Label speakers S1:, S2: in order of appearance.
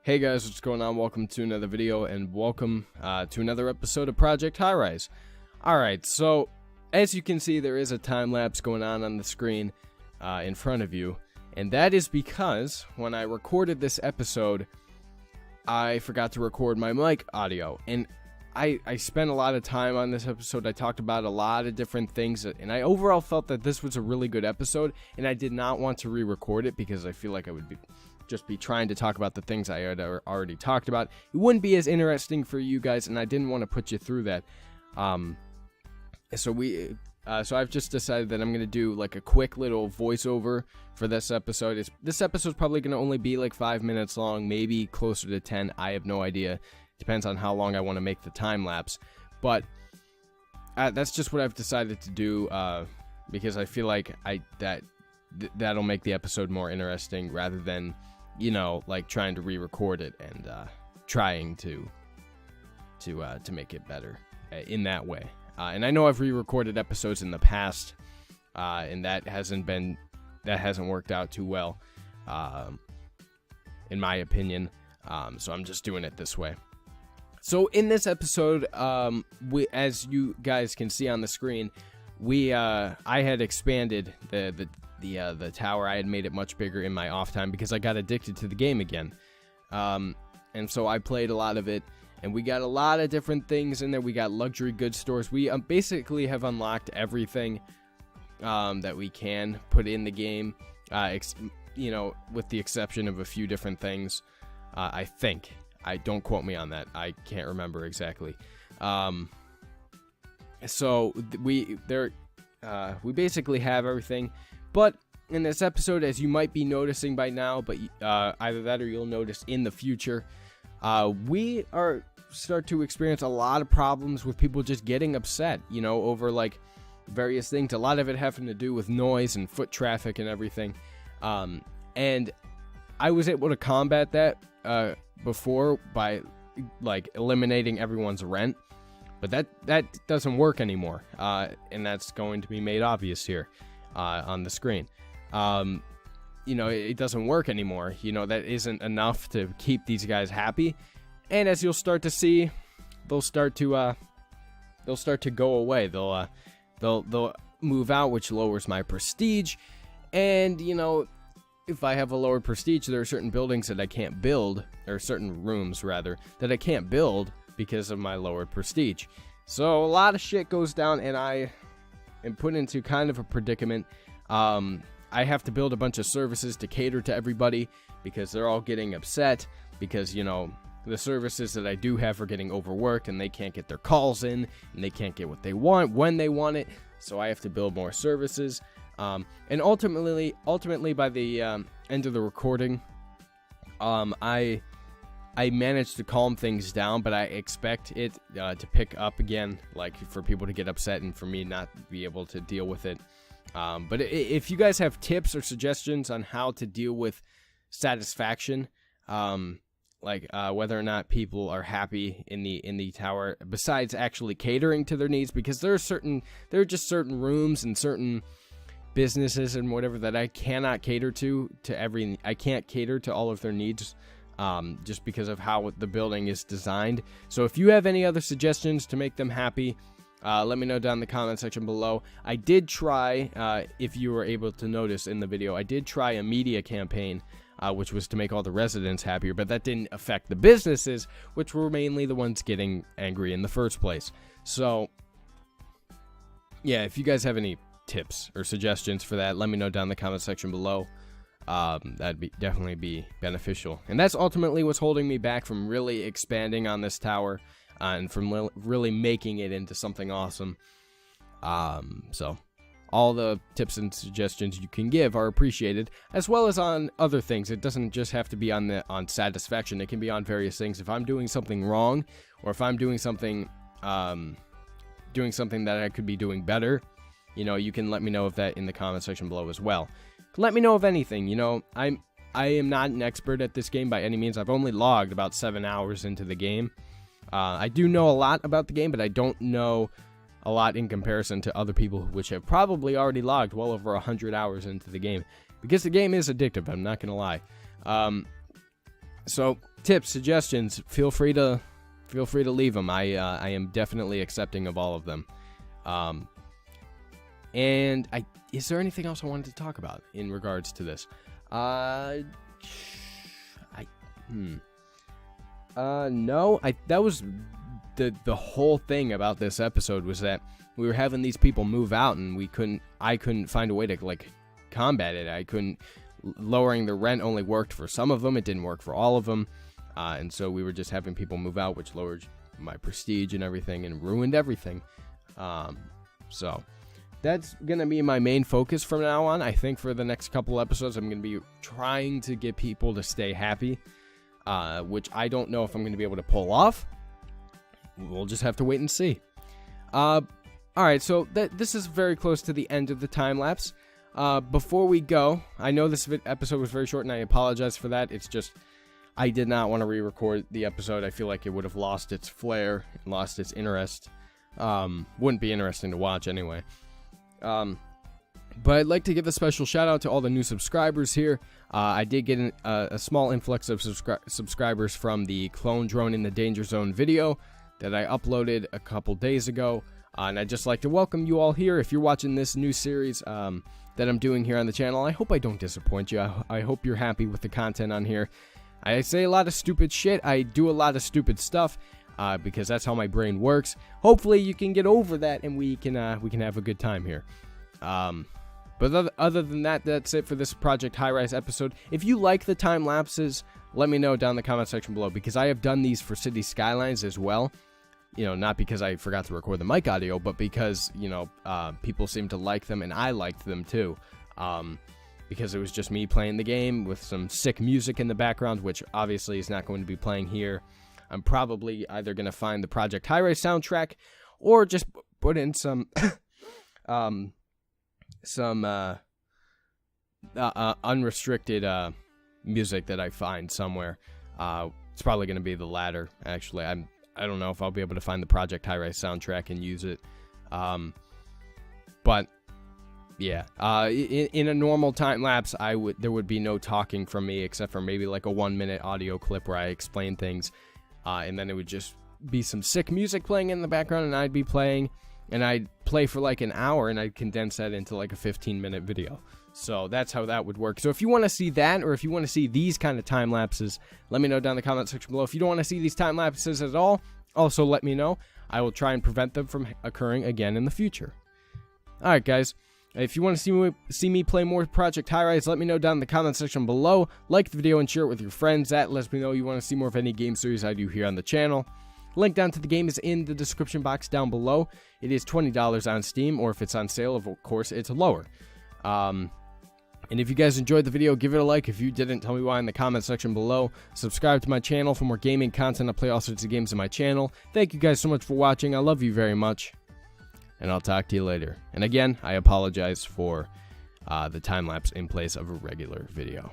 S1: Hey guys, what's going on? Welcome to another video and welcome to another episode of Project Highrise. Alright, so as you can see, there is a time lapse going on the screen in front of you, and that is because when I recorded this episode, I forgot to record my mic audio, and I spent a lot of time on this episode. I talked about a lot of different things, and I overall felt that this was a really good episode, and I did not want to re-record it because I feel like I would just be trying to talk about the things I had already talked about. It wouldn't be as interesting for you guys, and I didn't want to put you through that. So I've just decided that I'm going to do like a quick little voiceover for this episode. This episode's probably going to only be like 5 minutes long, maybe closer to 10. I have no idea. Depends on how long I want to make the time lapse. But that's just what I've decided to do because I feel like that'll make the episode more interesting rather than, you know, like trying to re-record it and trying to make it better in that way. And I know I've re-recorded episodes in the past, and that hasn't worked out too well, in my opinion. So I'm just doing it this way. So in this episode, as you guys can see on the screen, I had expanded the tower. I had made it much bigger in my off time because I got addicted to the game again. And so I played a lot of it, and we got a lot of different things in there. We got luxury goods stores. We basically have unlocked everything that we can put in the game, you know, with the exception of a few different things, I think. Don't quote me on that. I can't remember exactly. So we basically have everything. But in this episode, as you might be noticing by now, but either that or you'll notice in the future, we start to experience a lot of problems with people just getting upset, you know, over like various things. A lot of it having to do with noise and foot traffic and everything. And I was able to combat that before by like eliminating everyone's rent, but that doesn't work anymore, and that's going to be made obvious here on the screen. You know, it doesn't work anymore. You know, that isn't enough to keep these guys happy, and as you'll start to see, they'll start to go away. They'll move out, which lowers my prestige, and you know, if I have a lower prestige, there are certain buildings that I can't build, or certain rooms, rather, that I can't build because of my lowered prestige. So a lot of shit goes down, and I am put into kind of a predicament. I have to build a bunch of services to cater to everybody because they're all getting upset because, you know, the services that I do have are getting overworked, and they can't get their calls in, and they can't get what they want when they want it, so I have to build more services. And ultimately by the end of the recording, I managed to calm things down, but I expect it to pick up again, like for people to get upset and for me not be able to deal with it. But if you guys have tips or suggestions on how to deal with satisfaction, like whether or not people are happy in the tower, besides actually catering to their needs, because there are just certain rooms and certain businesses and whatever that I cannot cater to I can't cater to all of their needs, just because of how the building is designed. So if you have any other suggestions to make them happy, let me know down in the comment section below. I did try, if you were able to notice in the video, I did try a media campaign, which was to make all the residents happier, but that didn't affect the businesses, which were mainly the ones getting angry in the first place. So yeah, if you guys have any tips or suggestions for that, let me know down in the comment section below. That'd definitely be beneficial, and that's ultimately what's holding me back from really expanding on this tower and from really making it into something awesome. So all the tips and suggestions you can give are appreciated, as well as on other things. It doesn't just have to be on satisfaction. It can be on various things. If I'm doing something wrong, or if I'm doing something that I could be doing better, you know, you can let me know of that in the comment section below as well. Let me know of anything. You know, I am not an expert at this game by any means. I've only logged about 7 hours into the game. I do know a lot about the game, but I don't know a lot in comparison to other people which have probably already logged well over 100 hours into the game, because the game is addictive, I'm not going to lie. So tips, suggestions, feel free to leave them. I am definitely accepting of all of them. And is there anything else I wanted to talk about in regards to this? No. That was the whole thing about this episode, was that we were having these people move out, and I couldn't find a way to like combat it. Lowering the rent only worked for some of them. It didn't work for all of them. And so we were just having people move out, which lowered my prestige and everything and ruined everything. So that's going to be my main focus from now on. I think for the next couple episodes, I'm going to be trying to get people to stay happy, which I don't know if I'm going to be able to pull off. We'll just have to wait and see. All right, so this is very close to the end of the time lapse. Before we go, I know this episode was very short, and I apologize for that. It's just I did not want to re-record the episode. I feel like it would have lost its flair, lost its interest. Wouldn't be interesting to watch anyway. But I'd like to give a special shout out to all the new subscribers here. I did get a small influx of subscribers from the Clone Drone in the Danger Zone video that I uploaded a couple days ago. And I'd just like to welcome you all here. If you're watching this new series that I'm doing here on the channel, I hope I don't disappoint you. I hope you're happy with the content on here. I say a lot of stupid shit. I do a lot of stupid stuff because that's how my brain works. Hopefully you can get over that and we can have a good time here. But other than that, that's it for this Project Highrise episode. If you like the time lapses, let me know down in the comment section below, because I have done these for City Skylines as well. You know, not because I forgot to record the mic audio, but because, you know, people seem to like them, and I liked them too. Because it was just me playing the game with some sick music in the background, which obviously is not going to be playing here. I'm probably either going to find the Project Highrise soundtrack, or just put in some unrestricted music that I find somewhere. It's probably going to be the latter, actually. I don't know if I'll be able to find the Project Highrise soundtrack and use it. But yeah, in a normal time lapse, there would be no talking from me except for maybe like a 1-minute audio clip where I explain things, and then it would just be some sick music playing in the background, and I'd be playing, and I'd play for like an hour, and I'd condense that into like a 15-minute video. So that's how that would work. So if you want to see that, or if you want to see these kind of time lapses, let me know down in the comment section below. If you don't want to see these time lapses at all, also let me know. I will try and prevent them from occurring again in the future. Alright guys, if you want to see me play more Project Highrise, let me know down in the comment section below. Like the video and share it with your friends. That lets me know you want to see more of any game series I do here on the channel. Link down to the game is in the description box down below. It is $20 on Steam, or if it's on sale, of course, it's lower. And if you guys enjoyed the video, give it a like. If you didn't, tell me why in the comment section below. Subscribe to my channel for more gaming content. I play all sorts of games on my channel. Thank you guys so much for watching. I love you very much. And I'll talk to you later. And again, I apologize for the time lapse in place of a regular video.